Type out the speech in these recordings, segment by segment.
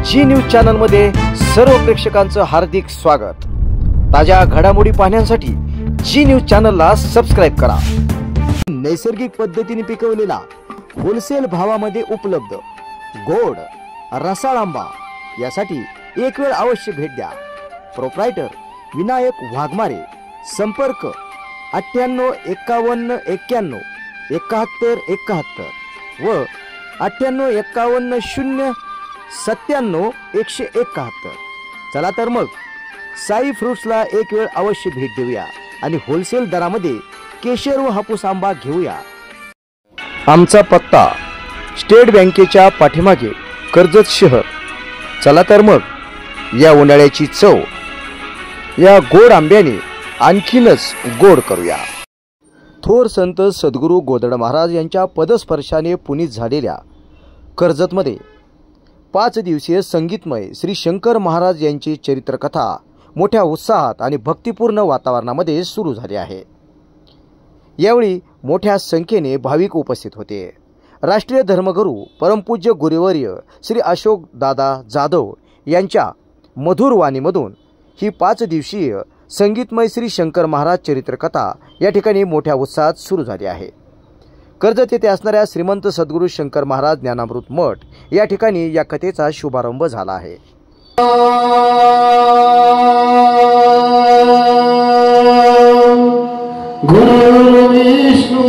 जी news channel मध्ये सर्व प्रेक्षकांचं हार्दिक स्वागत। ताज्या घडामोडी पाहण्यासाठी जी न्यूज चॅनलला सबस्क्राइब करा। नैसर्गिक पद्धतीने पिकवलेला होलसेल भावामध्ये उपलब्ध गोड रसाळ आंबा यासाठी एक वेळ अवश्य भेट द्या। प्रोप्रायटर विनायक वाघमारे, संपर्क 98 51 91 71 71 व 98 51 0 97 171। चला तर मग साई फ्रुट्सला एक वेळ अवश्य भेट देऊया आणि होलसेल दरामध्ये केशर व हापूस आंबा घेऊया। आमचा पत्ता स्टेट बँकेच्या पाठीमागे कर्जत शहर। चला तर मग या उन्हाळ्याची चव या गोड आंब्याने आणखीनच गोड करूया। थोर संत सद्गुरू गोदड महाराज यांच्या पदस्पर्शाने पुनीत झालेल्या कर्जतमध्ये 5 दिवसीय संगीतमय श्री शंकर महाराज यांची चरित्रकथा मोठ्या उत्साहात आणि भक्तिपूर्ण वातावरणामध्ये सुरू झाली आहे। यावेळी मोठ्या संख्येने भाविक उपस्थित होते। राष्ट्रीय धर्मगुरू परमपूज्य गुरुवर्य श्री अशोक दादा जाधव यांच्या मधुर वाणीमधून ही 5 दिवसीय संगीतमय श्री शंकर महाराज चरित्रकथा या ठिकाणी मोठ्या उत्साहात सुरू झाली आहे। कर्जत येथे असणाऱ्या श्रीमंत सद्गुरू शंकर महाराज ज्ञानामृत मठ या ठिकाणी या कथेचा शुभारंभ झाला आहे। गुरु विष्णु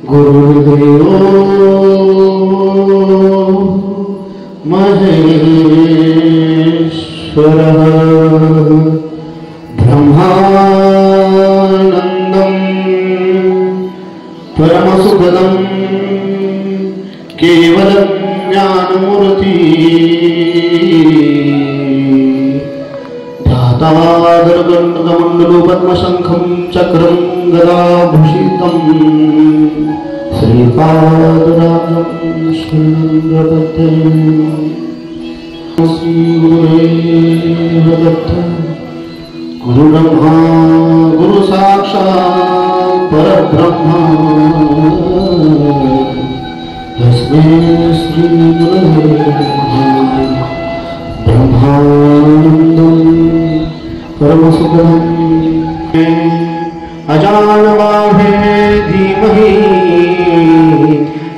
गुरुदेव महेश्वर ब्रह्मानंदं परमसुखदं केवलं ज्ञानमूर्ति धातादरदण्डकमण्डलो पद्मशंखं चक्रं गदाभूषितं श्रीपादराजं शरणं गुरुदेव दत्त गुरु ब्रह्मा गुरु साक्षात् परब्रह्म तस्मै श्री गुरवे ब्रह्मानन्दं परमसुखदं अजानबाहे धीमहि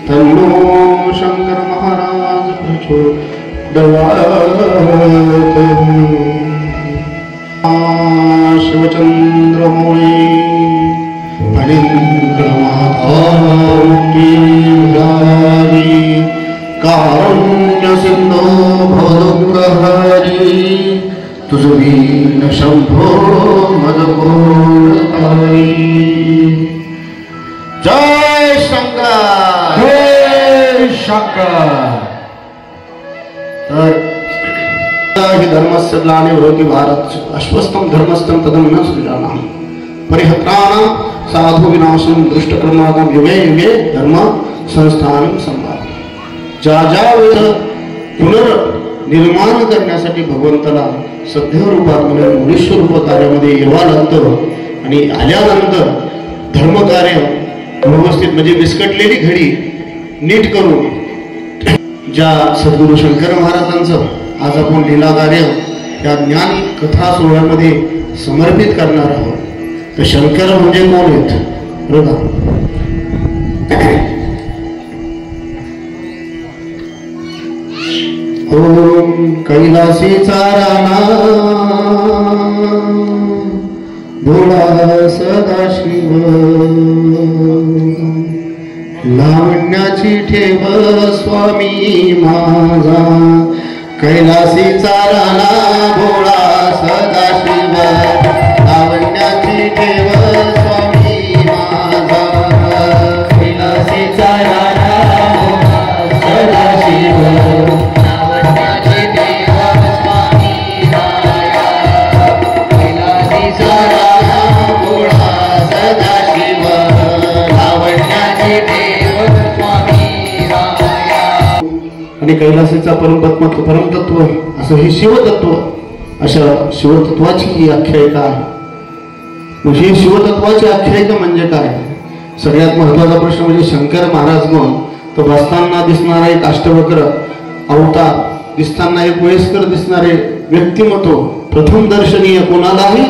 तन्नो शंकर महाराज प्रचोदयात्। शिवचंद्रमौळी फणीन्द्रमाता कारुण्य सिंधो भवदुग्रहरी तुझवीन शंभो मदगोळकारी। जय शंकर जय शंकर। हि धर्मस्य ग्लानिर्भवति भारत अश्वस्थं धर्मस्थं तदं न सृजानां परिहत्राणां साधु विनाशनं दुष्टकर्माणां युगे युगे धर्म संस्थानं संभाळा। ज्या ज्या वेळेस पुनर्निर्माण करण्यासाठी भगवंताला सध्या रूपात म्हणजे मनुष्य रूप कार्यामध्ये यावं लागतं आणि आल्यानंतर धर्मकार्य व्यवस्थित म्हणजे विस्कटलेली घडी नीट करून ज्या सद्गुरू शंकर महाराजांचं आज आपण लीला कार्य या ज्ञान कथा सोहळ्यामध्ये समर्पित करणार आहोत। तर शंकर म्हणजे कोण आहेत बघा। ओम कैलासीचा राणा भोळा सदाशिव लावण्याची ठेव स्वामी माझा कैलासीचा राणा भोळा सदाशिव लावण्याची ठेव स्वामी माझा कैलासीचा राणा भोळा सदाशिव लावण्याची ठेव स्वामी माझा कैलासीचा राणा भोळा सदाशिव लावण्याची ठेव स्वामी राया। आणि कैलासाचा परमतत्व असं हे शिवतत्व अशा शिवतत्वाची ही आख्यायिका आहे। म्हणजे शिवतत्वाची आख्यायिका म्हणजे काय? सगळ्यात महत्त्वाचा प्रश्न म्हणजे शंकर महाराज मग तर बसताना दिसणारा एक अष्टवक्र अवतार, दिसताना एक वयस्कर दिसणारे व्यक्तिमत्व, प्रथम दर्शनीय, कोणालाही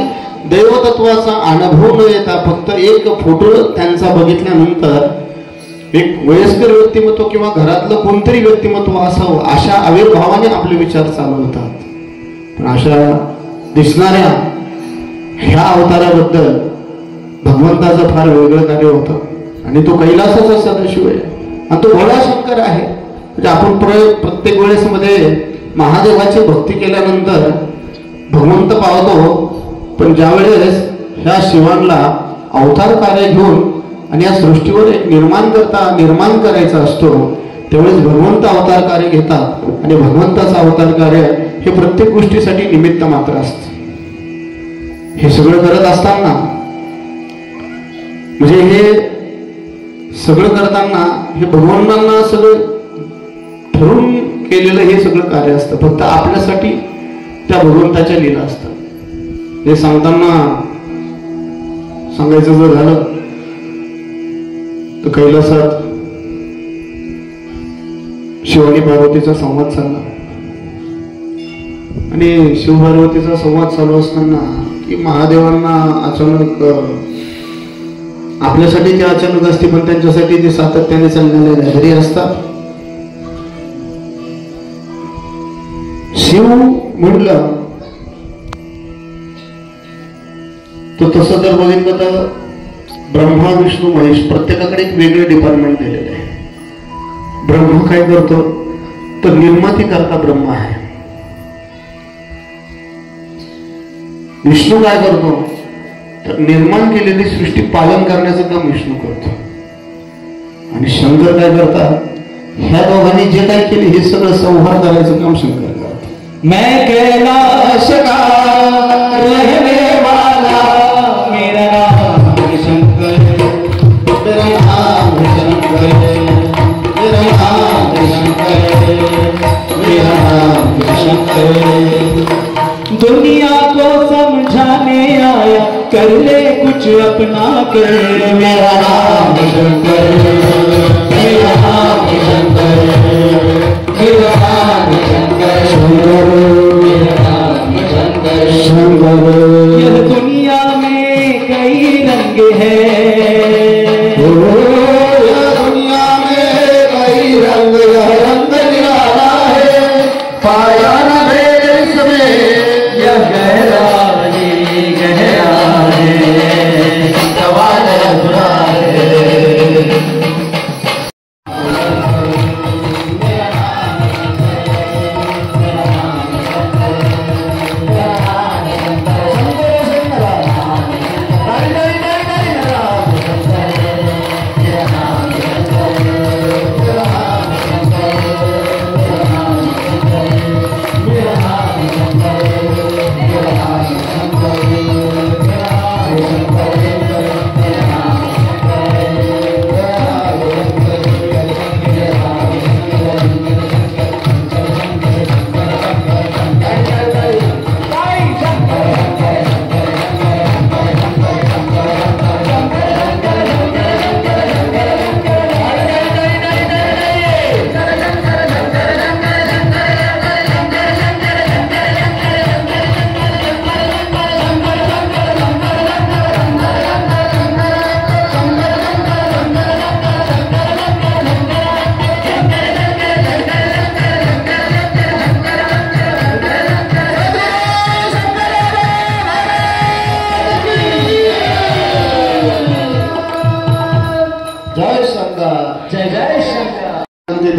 दैवतत्वाचा अनुभव न येता फक्त एक फोटो त्यांचा बघितल्यानंतर एक वयस्कर व्यक्तिमत्व किंवा घरातलं कोणतरी व्यक्तिमत्व असावं अशा आविर्भावाने आपले विचार चालवतात. पण अशा दिसणाऱ्या ह्या अवताराबद्दल भगवंताचं फार वेगळं कार्य होतं आणि तो कैलासाचा सदाशिव आहे आणि तो भोळा शंकर आहे. म्हणजे आपण प्रत्येक वेळेस मध्ये महादेवाची भक्ती केल्यानंतर भगवंत पावतो, पण ज्या वेळेस ह्या शिवांना अवतार कार्य घेऊन आणि या सृष्टीवर एक निर्माण करायचा असतो, त्यावेळेस भगवंत अवतार कार्य घेतात आणि भगवंताचं अवतार कार्य हे प्रत्येक गोष्टीसाठी निमित्त मात्र असतं. हे सगळं करत असताना म्हणजे हे सगळं करताना हे भगवंतांना सगळं ठरवून केलेलं हे सगळं कार्य असतं. फक्त आपल्यासाठी त्या भगवंताच्या लीला असतात. हे सांगताना सांगायचं जर झालं तर कैलासात शिव आणि पार्वतीचा संवाद चालला आणि शिव पार्वतीचा संवाद चालू असताना की महादेवांना अचानक, आपल्यासाठी ते अचानक असते पण त्यांच्यासाठी ते सातत्याने चाललेल्या लहरी असतात. शिव म्हटलं तर तसं जर बघितलं तर ब्रह्मा विष्णू महेश प्रत्येकाकडे एक वेगळं डिपार्टमेंट दिलेलं आहे. ब्रह्मा काय करतो तर निर्माती करता ब्रह्मा आहे. विष्णू काय करतो तर निर्माण केलेली सृष्टी पालन करण्याचं काम विष्णू करतो आणि शंकर काय करतात, ह्या दोघांनी जे काय केले हे सगळं संहार करायचं काम शंकर करतात. मैं कैलाश का रहने वाला, मेरा नाम शंकर, मेरा नाम शंकर, मेरा नाम शंकर, मेरा नाम शंकर. दुनिया को समझाने आया, कर ले कुछ अपना कर. मेरा नाम शंकर, मेरा नाम शंकर, मेरा नाम शंकर, मेरा नाम शंकर, शंकर. यह दुनिया में कई रंग है, यह दुनिया में कई रंग, यह रंग निराला है, पाया न भेद इसमें, यह गहरा ही गहरा है, सवाल अधूरा है.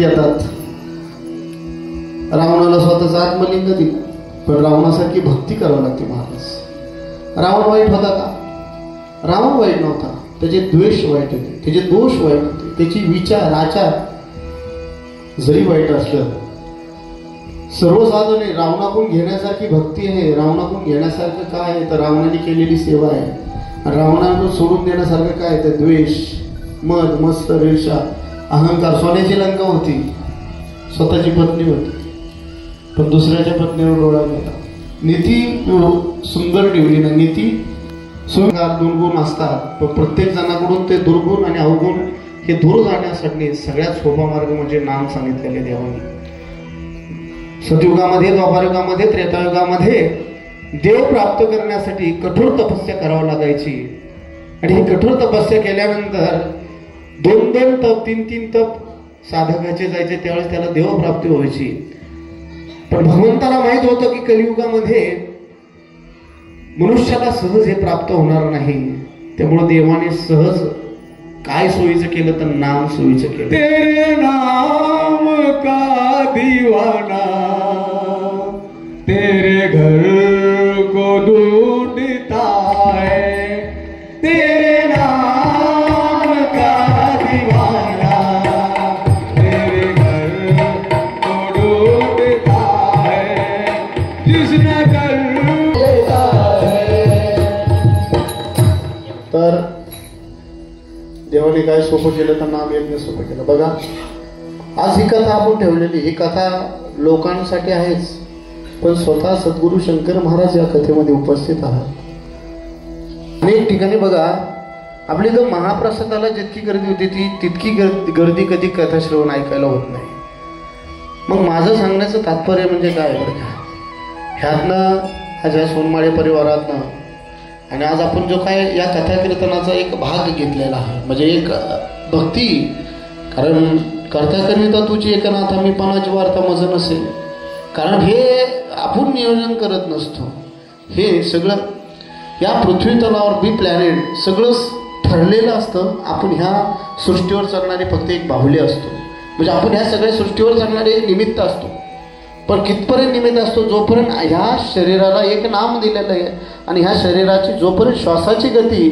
येतात. रावणाला स्वतःचा आत्मलिंग दिलं, पण रावणासारखी भक्ती करावी लागते महाराज. रावण वाईट होता का? रावण वाईट नव्हता. त्याचे द्वेष वाईट होते, त्याचे दोष वाईट होते, त्याची विचार आचार जरी वाईट असलं, सर्वसाधारण रावणाकडून घेण्यासारखी भक्ती आहे. रावणाकडून घेण्यासारखं काय आहे तर रावणाने केलेली सेवा आहे. रावणाला सोडून देण्यासारखं काय तर द्वेष, मद मत्सर, ईर्ष्या, अहंकार. सोन्याची लंका होती, स्वतःची पत्नी होती, पण दुसऱ्याच्या पत्नीवर डोळा गेला. नीती सुंदर ठेवली ना. नीती सुंदर दुर्गुण असतात, पण प्रत्येक जणाकडून ते दुर्गुण आणि अवगुण हे दूर जाण्यासाठी सगळ्यात सोपा मार्ग म्हणजे नाम सांगितलेले देवाने. सतयुगामध्ये, द्वापारयुगामध्ये, त्रेतायुगामध्ये देव प्राप्त करण्यासाठी कठोर तपस्या करावी लागायची. आणि ही कठोर तपस्या केल्यानंतर 2-2 तप, 3-3 तप साधकाचे जायचे, त्यावेळेस त्याला देवप्राप्ती व्हायची. पण भगवंताला माहित होतं की कलियुगामध्ये मनुष्याला सहज हे प्राप्त होणार नाही. त्यामुळे देवाने सहज काय सोयीचं केलं तर नाम सोयीचं केलं. तेरे नाम का दीवाना तेरे घर को ढूंढता है, तेरे नाम का दीवाना तेरे घर को ढूंढता है, जिसने कर लेता है. तर देवाने काय सोपं केलं तर नाम यज्ञ सोपं केलं. बघा आज ही कथा आपण ठेवलेली, ही कथा लोकांसाठी आहेच, पण स्वतः सद्गुरू शंकर महाराज या कथेमध्ये उपस्थित आहात. अनेक ठिकाणी बघा आपली जर महाप्रसादाला जितकी गर्दी होती ती तितकी गर्दी कधी कथा श्रवण ऐकायला होत नाही. मग माझं सांगण्याचं तात्पर्य म्हणजे काय बरं का, ह्यातनं ह्या सोनमाळे परिवारातनं आणि आज आपण जो काय या कथा कीर्तनाचा एक भाग घेतलेला आहे, म्हणजे एक भक्ती. कारण करता करिता तुझी एकनाथा मी पणाची वार्ता मज नसेल. कारण हे आपण नियोजन करत नसतो, हे सगळं या पृथ्वी तलावर बी प्लॅनेट सगळं ठरलेलं असतं. आपण ह्या सृष्टीवर चालणारे फक्त एक बाहुले असतो, म्हणजे आपण ह्या सगळ्या सृष्टीवर चालणारे एक निमित्त असतो. पण कितपर्यंत निमित्त असतो, जोपर्यंत ह्या शरीराला एक नाम दिलेलं आहे आणि ह्या शरीराची जोपर्यंत श्वासाची गती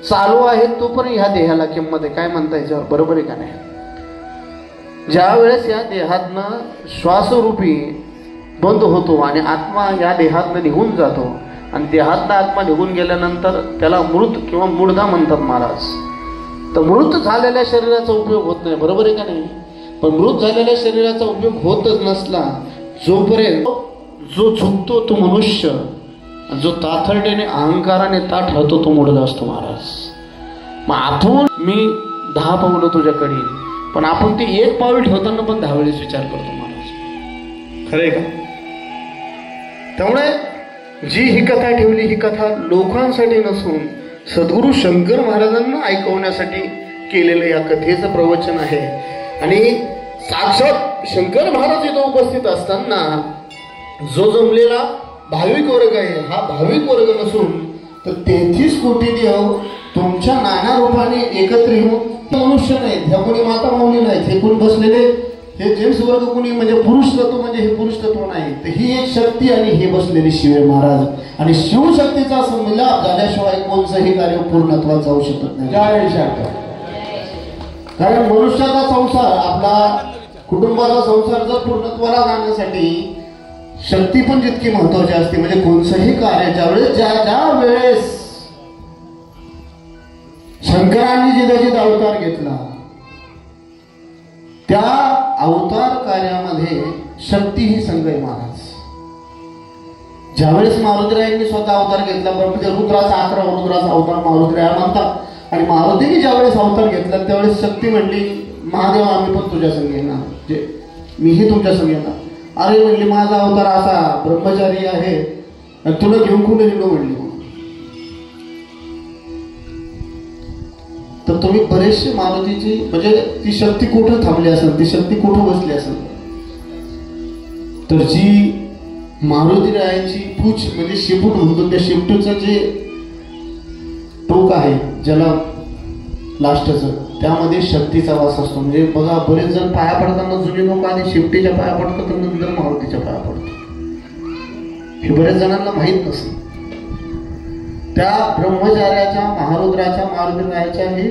चालू आहे तोपर्यंत ह्या देहाला किंमत आहे. काय म्हणता याच्यावर, बरोबर आहे का नाही? ज्या वेळेस या देहातनं श्वासरूपी बंद होतो आणि आत्मा या देहातनं निघून जातो आणि देहातनं आत्मा निघून गेल्यानंतर त्याला मृत किंवा मुर्दा म्हणतात महाराज. तर मृत झालेल्या शरीराचा उपयोग होत नाही, बरोबर आहे का नाही? पण मृत झालेल्या शरीराचा उपयोग होतच नसला जोपर्यंत जो झुकतो तो मनुष्य, जो ताथरडेने अहंकाराने ताठ राहतो तो मुडदा असतो महाराज. मग आतून मी 10 पावलं तुझ्याकडे, पण आपण ते 1 पाऊल ठेवताना पण 10 वेळेस विचार करतो महाराज. खरंय का? त्यामुळे जी ही कथा ठेवली, ही कथा लोकांसाठी नसून सद्गुरू शंकर महाराजांना ऐकवण्यासाठी केलेलं या कथेचं प्रवचन आहे. आणि साक्षात शंकर महाराज इथं उपस्थित असताना जो जमलेला भाविक वर्ग आहे हा भाविक वर्ग नसून तर 33 कोटी देव तुमच्या नाना रूपाने एकत्र येऊन मनुष्य नाहीत, ह्या कोणी माता माऊली नाहीत, हे कोण बसलेले हे जेम्स वर्ग कोणी म्हणजे पुरुष तत्व, म्हणजे हे पुरुष तत्व नाही, तर ही एक शक्ती आणि हे बसलेले शिव महाराज. आणि शिवशक्तीचा संमिलाप झाल्याशिवाय कोणतंही कार्य पूर्णत्वात जाऊ शकत नाही. कारण मनुष्याचा संसार, आपला कुटुंबाचा संसार जर पूर्णत्वाला जाण्यासाठी शक्ती पण जितकी महत्वाची असते. म्हणजे कोणतंही कार्य ज्यावेळेस ज्या वेळेस शंकरांनी जिथे अवतार घेतला त्या अवतार कार्यामध्ये शक्ती ही संगय महाराज. ज्यावेळेस मारुतीरायांनी स्वतः अवतार घेतला, म्हणजे रुद्राचा 11 रुद्राचा अवतार मारुतीराया म्हणतात. आणि मारुतीने ज्यावेळेस अवतार घेतला त्यावेळेस शक्ती म्हणली महादेव आम्ही पण तुझ्या संग येणार, म्हणजे मीही तुमच्या संग येणार. अरे म्हणली माझा अवतार असा ब्रह्मचारी आहे आणि तुला घेऊन कुठे निघू म्हणली. तर तुम्ही बरेचसे मारुतीची म्हणजे ती शक्ती कुठं थांबली असेल, ती शक्ती कुठं बसली असेल, तर जी मारुतीरायांची पूछ म्हणजे शेपूट म्हणतो त्या शेपटूचं जे टोक आहे ज्याला लास्टचं, त्यामध्ये शक्तीचा वास असतो. म्हणजे बघा बरेच जण पाया पडताना जुने लोक आधी शेपटीच्या पाया पडतात आणि नंतर मारुतीच्या पाया पडतात. हे बरेच जणांना माहीत नसतं. त्या ब्रह्मचार्याच्या महारुद्राच्या मारुतीरायाच्या हे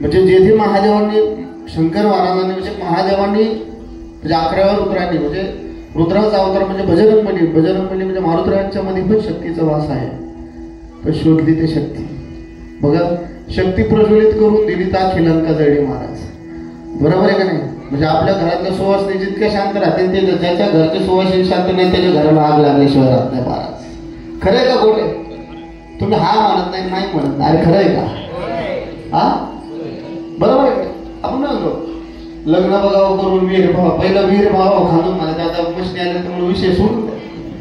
म्हणजे जेथे महादेवांनी शंकर महाराजांनी म्हणजे महादेवांनी म्हणजे 11व्या रुद्रांनी म्हणजे रुद्राचा अवतार म्हणजे बजरंगबली म्हणजे मारुतीरायांच्या मध्ये पण शक्तीचा वास आहे. पण शोधली ते शक्ती, बघा शक्ती प्रज्वलित करून दिली ता खिलंका जळली महाराज. बरोबर आहे का नाही? म्हणजे आपल्या घरातल्या सुवासनी जितक्या शांत राहतील ते ज्याच्या घरचे सुवासिनी शांत नाही त्याच्या घराला आग लागल्याशिवाय राहत नाही महाराज. खरंय का खोट आहे? तुम्ही हा म्हणत नाही म्हणत नाही, अरे खरंय का? हा बरोबर आहे का? आपण म्हणतो लग्न बघावं करून विहीर भाव, पहिला विहीर भाव खांदून मला आता मशीन आल्या त्यामुळे विषय सोडून द्या.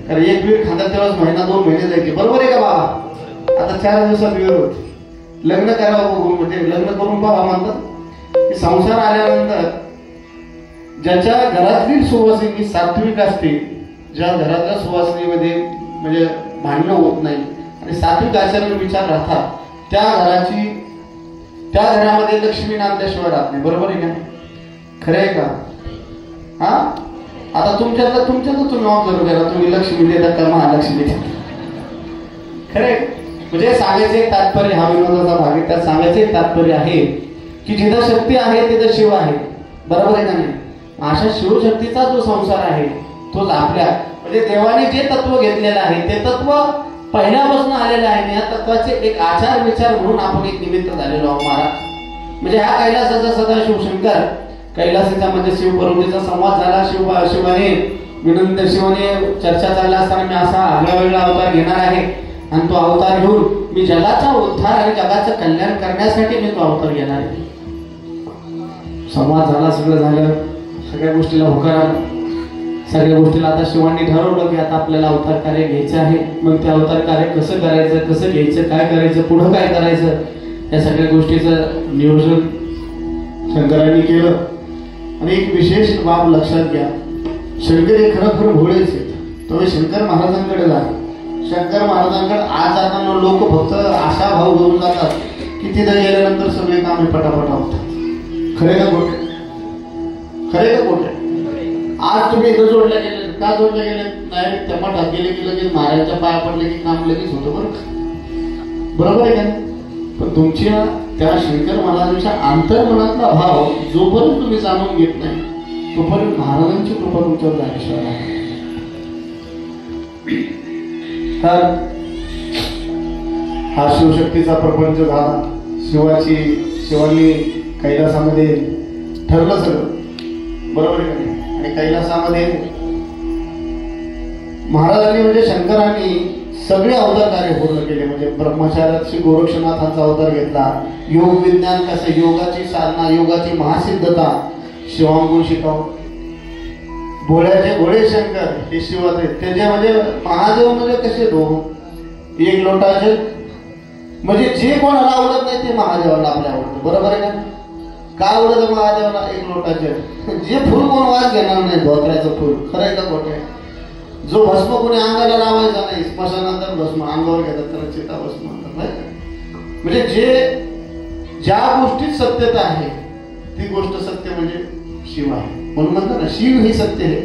कारण एक विहीर खांदा तेव्हाच महिना 2 महिने जायचे. बरोबर आहे का बाबा? आता 4 दिवसात विहीर होते. लग्न करावं बघून म्हणजे लग्न करून पहा म्हणतात की संसार आल्यानंतर ज्याच्या घरातली सुवासिनी सात्विक असते, ज्या घरातल्या सुवासिनीमध्ये म्हणजे भांडणं होत नाही आणि सात्विक आचरण विचार राहतात, त्या घरामध्ये लक्ष्मी नांदल्याशिवाय राहत नाही. बरोबर आहे का? खरं आहे का? हा, आता तुमच्यातलं तुम्ही ऑब्झर्व करा, तुम्ही लक्ष्मी देतात का महालक्ष्मी देतात? खरं आहे. म्हणजे सांगायचं एक तात्पर्य, हा विनोदाचा भाग आहे, त्यात सांगायचं एक तात्पर्य आहे की जिथं शक्ती आहे तिथं शिव आहे. बरोबर आहे का नाही? अशा शिवशक्तीचा जो संसार आहे तोच आपल्या म्हणजे देवाने जे तत्व घेतलेलं आहे ते तत्व पहिल्यापासून आलेलं आहे. या तत्वाचे एक आचार विचार म्हणून आपण एक निमित्त झालेलो आहोत महाराज. म्हणजे ह्या कैलासाचा सदा शिवशंकर कैलासाच्या म्हणजे शिवपर्वतीचा संवाद झाला. शिवाने चर्चा चालला असताना मी असा आगळा वेगळा अवतार घेणार आहे आणि तो अवतार घेऊन मी जगाचा उद्धार आणि जगाचं कल्याण करण्यासाठी मी तो अवतार घेणार आहे. संवाद झाला, सगळं झालं, सगळ्या गोष्टीला होकार आला. सगळ्या गोष्टीला आता शिवांनी ठरवलं की आता आपल्याला अवतार कार्य घ्यायचं आहे. मग ते अवतार कार्य कसं करायचं, कसं घ्यायचं, काय करायचं, पुढं काय करायचं, या सगळ्या गोष्टीचं नियोजन शंकरांनी केलं. आणि एक विशेष बाब लक्षात घ्या, शंकर हे खरं भोळेच आहेत. तुम्ही शंकर महाराजांकडे जा. शंकर महाराजांकडे आज जाताना लोक फक्त आशा भाव घेऊन जातात की तिथे गेल्यानंतर सगळे कामे पटापटा होतात. खरे का खोटे? खरे का खोटे? आज तुम्ही इथं जोडल्या गेले का? जोडल्या गेले नाही, त्या मठात गेले की लगेच महाराजांच्या पाया पडले की काम लगेच होतं. बरोबर आहे का? पण तुमच्या त्या शंकर महाराजांच्या अंतर्मनातला भाव जोपर्यंत तुम्ही जाणून घेत नाही तोपर्यंत महाराजांची कृपा तुमच्यावर झाल्याशिवाय नाही. तर हा शिवशक्तीचा प्रपंच झाला. शिवांनी कैलासामध्ये ठरलं सगळं. बरोबर आहे का? आणि कैलासामध्ये महाराजांनी म्हणजे शंकरांनी सगळे अवतार कार्य पूर्ण केले. म्हणजे ब्रह्मचार्यात श्री गोरक्षनाथांचा अवतार घेतला. योग विज्ञान कसं, योगाची साधना, योगाची महासिद्धता शिवांगून शिकाव. भोळ्याचे भोळे शंकर हे शिवाचे त्याचे म्हणजे महादेव म्हणजे कसे दो एक लोटा जल. म्हणजे जे कोणाला आवडत नाही ते महादेवाला आपल्या आवडतं. बरोबर आहे का? काय आवडतं महादेवाला? एक लोटा जल. जे फुल कोण वास घेणार नाही, धोत्र्याचं फुल. खरं आहे का खोटं आहे? जो भस्म कोणी अंगाला लावायचा नाही, स्मशानानंतर भस्म अंगावर घेतात त्याला चिता भस्म म्हणतात. म्हणजे ज्या गोष्टीत सत्यता आहे ती गोष्ट सत्य म्हणजे शिव आहे. म्हणून म्हणतात ना शिव ही सत्य आहे.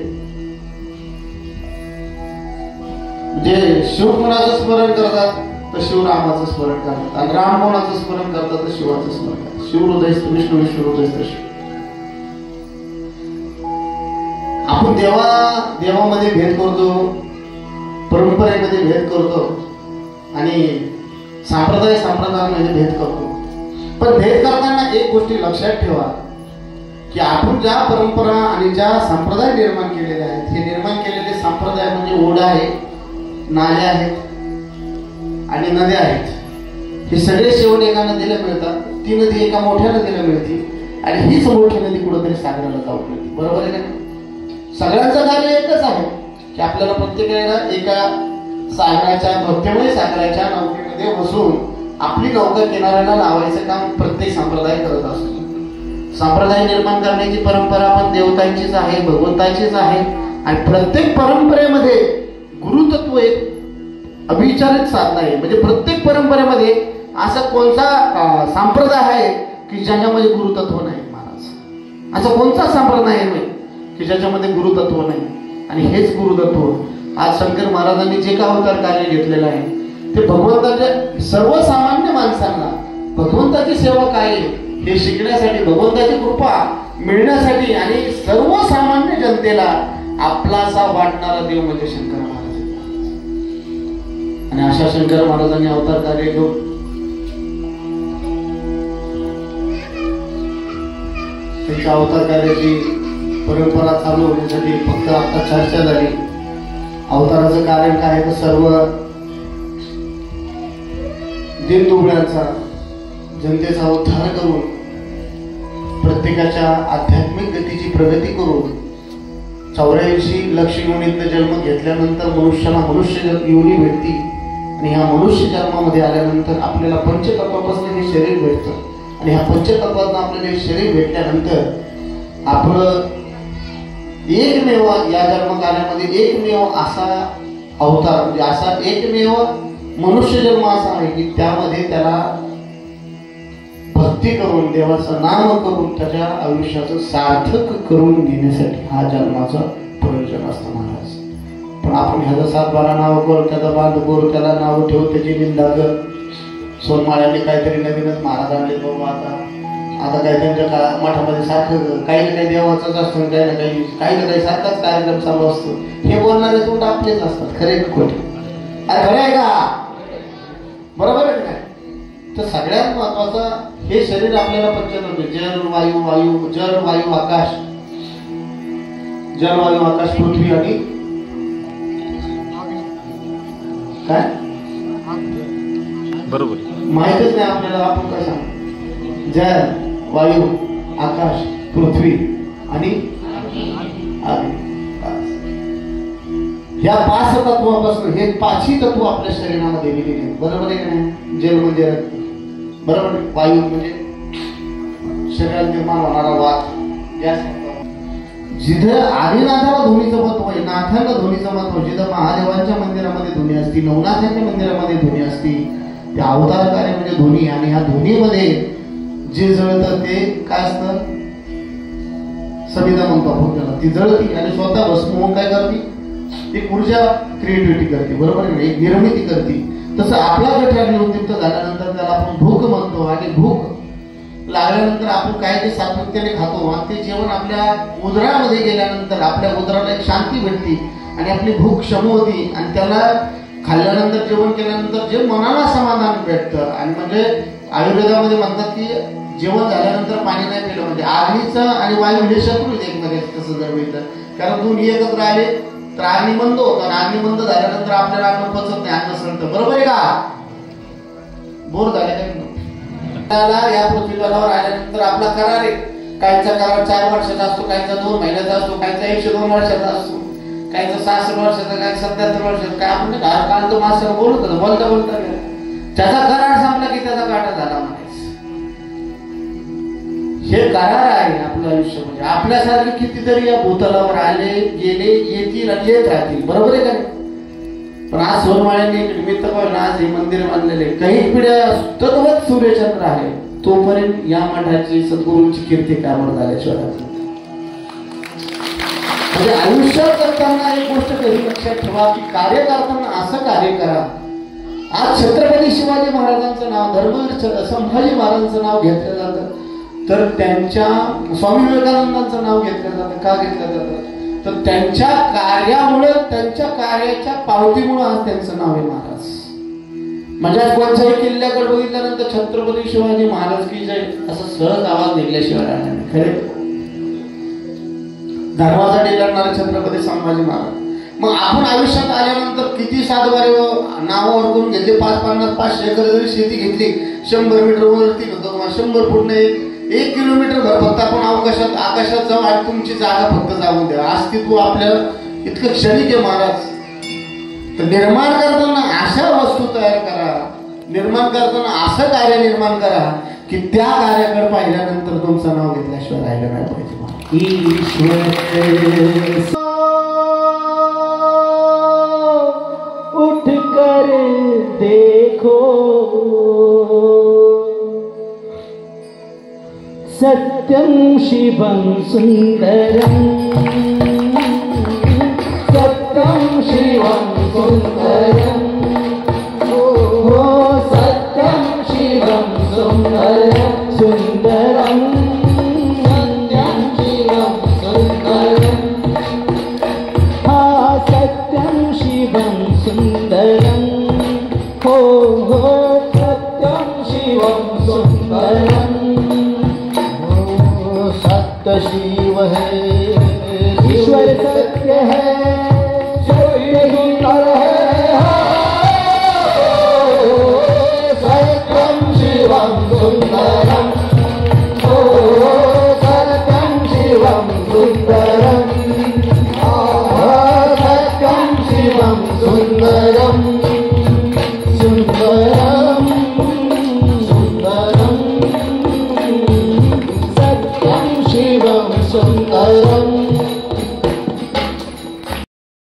म्हणजे शिव कोणाचं स्मरण करतात तर शिवरामाचं स्मरण करतात आणि राम कोणाचं स्मरण करतात तर शिवाचं स्मरण करतात. शिवहृदय विष्णू, विष्णू हृदय शिव. आपण देवामध्ये भेद करतो, परंपरेमध्ये भेद करतो आणि संप्रदायामध्ये भेद करतो. पण भेद करताना एक गोष्टी लक्षात ठेवा की आपण ज्या परंपरा आणि ज्या संप्रदाय निर्माण केलेले आहेत, हे निर्माण केलेले संप्रदाय म्हणजे ओढा आहे, नाल्या आहेत आणि नद्या आहेत. हे सगळे शेवट एका नदीला मिळतात. ती नदी एका मोठ्या नदीला मिळते आणि हीच मोठी नदी कुठेतरी सागराला जाऊ मिळते. बरोबर आहे का? सगळ्यांचं कार्य एकच आहे की आपल्याला प्रत्येकाला एका सागराच्या भक्तिमय सागराच्या नौकेमध्ये बसून आपली नौका किनाऱ्याला लावायचं काम प्रत्येक संप्रदाय करत असतो. संप्रदाय निर्माण करण्याची परंपरा पण देवतांचीच आहे, भगवंताचीच आहे. आणि प्रत्येक परंपरेमध्ये गुरुतत्व एक अभिचारित साधना आहे. म्हणजे प्रत्येक परंपरेमध्ये असा कोणता संप्रदाय आहे की ज्याच्यामध्ये गुरुतत्व नाही महाराज? असा कोणता संप्रदाय आहे की ज्याच्यामध्ये गुरुतत्व नाही? आणि हेच गुरुतत्व आज शंकर महाराजांनी जे का अवतार कार्य घेतलेलं आहे ते भगवंताच्या सर्वसामान्य माणसांना भगवंताची सेवा काय हे शिकण्यासाठी, भगवंताची कृपा मिळण्यासाठी आणि सर्वसामान्य जनतेला आपलासा वाटणारा देव म्हणजे शंकर महाराज. आणि अशा शंकर महाराजांनी अवतार कार्य घेऊन त्यांच्या अवतार कार्याची परंपरा चालू होण्यासाठी फक्त आता चर्चा झाली. अवताराचं कारण काय तर सर्व दिनदुबळ्यांचा जनतेचा उद्धार करून प्रत्येकाच्या आध्यात्मिक गतीची प्रगती करून 84 लक्ष योनीत जन्म घेतल्यानंतर मनुष्याला मनुष्य योनी भेटती आणि ह्या मनुष्य जन्मामध्ये आल्यानंतर आपल्याला पंचतत्वापासून हे शरीर भेटतं आणि ह्या पंचतत्वातून आपल्याला हे शरीर भेटल्यानंतर आपलं एकमेव या जन्मकालामध्ये एकमेव असा अवतार म्हणजे असा एकमेव मनुष्य जन्म असा आहे की त्यामध्ये त्याला भक्ती करून देवाचं नाम करून त्याच्या आयुष्याचं सार्थक करून घेण्यासाठी हा जन्माचं प्रयोजन असतं महाराज. पण आपण ह्याचं 7-12 नाव करू, त्याचा बांध करू, त्याला नाव ठेवू, त्याची निंदा कर. सोनमाळ्याने काहीतरी नवीनच महाराज आणले बाबा आता काही त्यांच्या मठामध्ये सारखं काही ना काही देवाचंच असतं, काही ना काही सारखाच कार्यक्रम चालू असतो. हे बोलणारे तोंड आपलेच असतात, खरे खोटे. अरे खरे आहे का? बरोबर आहे काय? तर सगळ्यात महत्वाचं हे शरीर आपल्याला पंचतत्व जल वायू वायू जल वायू आकाश, जल वायू आकाश पृथ्वी आणि काय बरोबर माहितच नाही आपल्याला. आपण काय सांग जल वायू आकाश पृथ्वी आणि अग्नी, ह्या 5 तत्वापासून हे 5ही तत्व आपल्या शरीरामध्ये दिलेली आहेत. बरोबर आहे की नाही? जल म्हणजे रक्त, बरोबर. वायू म्हणजे शरीरात निर्माण होणारा वात, गॅस. जिथं आदिनाथाला ध्वनीचं महत्व आहे, नाथाला ध्वनीचं महत्व, जिथं महादेवांच्या मंदिरामध्ये ध्वनी असती, नवनाथांच्या मंदिरामध्ये ध्वनी असती, त्या अवतार कार्यामध्ये ध्वनी. आणि ह्या ध्वनीमध्ये जे जळतं ते काय असतं? सविता म्हणतो आपण त्याला. ती जळती आणि स्वतः भस्म होऊन काय करते? एक ऊर्जा क्रिएटिव्हिटी करते, बरोबर आहे, एक निर्मिती करते. तसं आपला जठर निवृत्त झाल्यानंतर त्याला आपण भूक म्हणतो आणि भूक लागल्यानंतर आपण काय ते सातत्याने खातो आणि ते जेवण आपल्या उदरामध्ये गेल्यानंतर आपल्या उदराला एक शांती भेटते आणि आपली भूक क्षम होती आणि त्याला खाल्ल्यानंतर जेवण केल्यानंतर जे मनाला समाधान भेटतं. आणि म्हणजे आयुर्वेदामध्ये म्हणतात की जेवण झाल्यानंतर पाणी नाही पिलं म्हणजे अग्नीचं आणि वायू हे शत्रू एकमेकांचे. तसं जर मिळतं कारण दोन्ही एकत्र आले तर अग्नी बंद होतं आणि अग्नी बंद झाल्यानंतर आपल्याला अन्न पचत नाही, अन्न सळतं. बरोबर आहे का? बोर झाले का? या पृथ्वीतलावर आल्यानंतर आपला करार आहे. काहींचा करार 4 वर्षाचा असतो, काहींचा 2 महिन्याचा असतो, काहींचा 102 वर्षाचा असतो, काहींचा 66 वर्षाचा, काही 77 वर्षाचा. काय आपण काल तो मास्तर बोलत होतो, बोलता बोलता त्याचा करार संपला की त्याचा काटा झाला म्हणायचं. हे करार आहे आपलं आयुष्य. म्हणजे आपल्यासारखे कितीतरी या भूतलावर आले गेले, येतील आणि येत राहतील. बरोबर आहे का? पण आज सोनमाळ्यांनी निमित्त पाहिलं, आज हे मंदिर बांधलेले काही पिढ्या तद्वत सूर्यचंद्र आहे तोपर्यंत या मठाची सद्गुरूंची कीर्ती कामर झाल्याशिवाय. म्हणजे आयुष्यात करताना एक गोष्ट कधी लक्षात ठेवा की कार्य करताना असं कार्य करा. आज छत्रपती शिवाजी महाराजांचं नाव, धर्मवीर संभाजी महाराजांचं नाव घेतलं जातं तर त्यांच्या स्वामी विवेकानंदांचं नाव घेतलं जातं. का घेतलं जातं? तर त्यांच्या कार्यामुळे, त्यांच्या कार्याच्या पावतीमुळे आज त्यांचं नाव आहे महाराज. म्हणजे आज कोणत्याही किल्ल्याकडे बघितल्यानंतर छत्रपती शिवाजी महाराज की जय असं सहज आवाज निघल्याशिवाय राहणार नाही. खरे धर्मासाठी लढणारे छत्रपती संभाजी महाराज. मग आपण आयुष्यात आल्यानंतर किती सातबारे नावावर करून घेतले, 5-50-500 एकर जरी शेती घेतली, 100 मीटर वरती होतं, 100 फूट नाही 1 किलोमीटर भर फक्त आपण आकाशात जाऊ आणि तुमची जागा फक्त जाऊन द्या. अस्तित्व आपल्या इतकं क्षणिक आहे महाराज. तर निर्माण करताना अशा वस्तू तयार करा, निर्माण करताना असं कार्य निर्माण करा की त्या कार्याकडे पाहिल्यानंतर तुमचं नाव घेतल्याशिवाय राहिलं नाही पाहिजे. उठ कर देखो सत्यम शिवम सुंदरम, सत्यम शिवम सुंदरम, ओ सत्यम शिवम सुंदरम, सुंदरम सत्यम शिवम सुंदरम, हा सत्यम शिवम सुंदरम, हो सत्यम शिवम सुंदरम, सत्य शिव है ईश्वर सत्य है, सत्य सुंदर है, सत्यम शिवम सुंदरम, ओ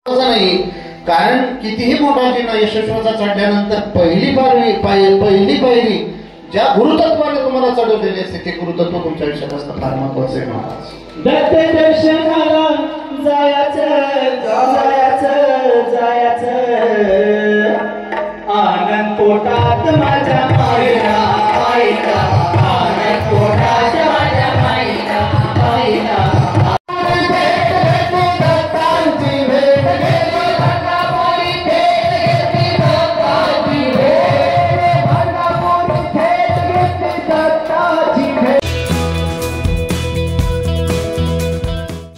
नाही, कारण कितीही मोठा जिना यशस्वाचा चढल्यानंतर पहिली पायरी ज्या गुरुतत्वाने तुम्हाला चढवलेली असते ते गुरुतत्व तुमच्या आयुष्यात असतं फार महत्वाचं आहे महाराज. दत्त दर्शनाला जायचं आनंद पोटात माझ्या माईला आनंद पोटात माझ्या माईला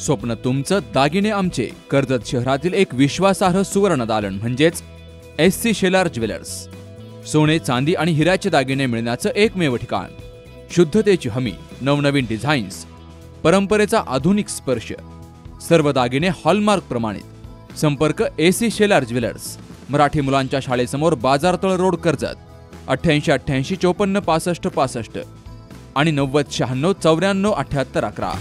स्वप्न तुमचं दागिने आमचे. कर्जत शहरातील एक विश्वासार्ह सुवर्ण दालन म्हणजेच SC शेलार ज्वेलर्स. सोने, चांदी आणि हिऱ्याचे दागिने मिळण्याचं एकमेव ठिकाण. शुद्धतेची हमी, नवनवीन डिझाईन्स, परंपरेचा आधुनिक स्पर्श, सर्व दागिने हॉलमार्क प्रमाणित. संपर्क SC शेलार ज्वेलर्स, मराठी मुलांच्या शाळेसमोर, बाजारतळ रोड, कर्जत. 88 88 54 65 65 आणि 90 96 94 78 11.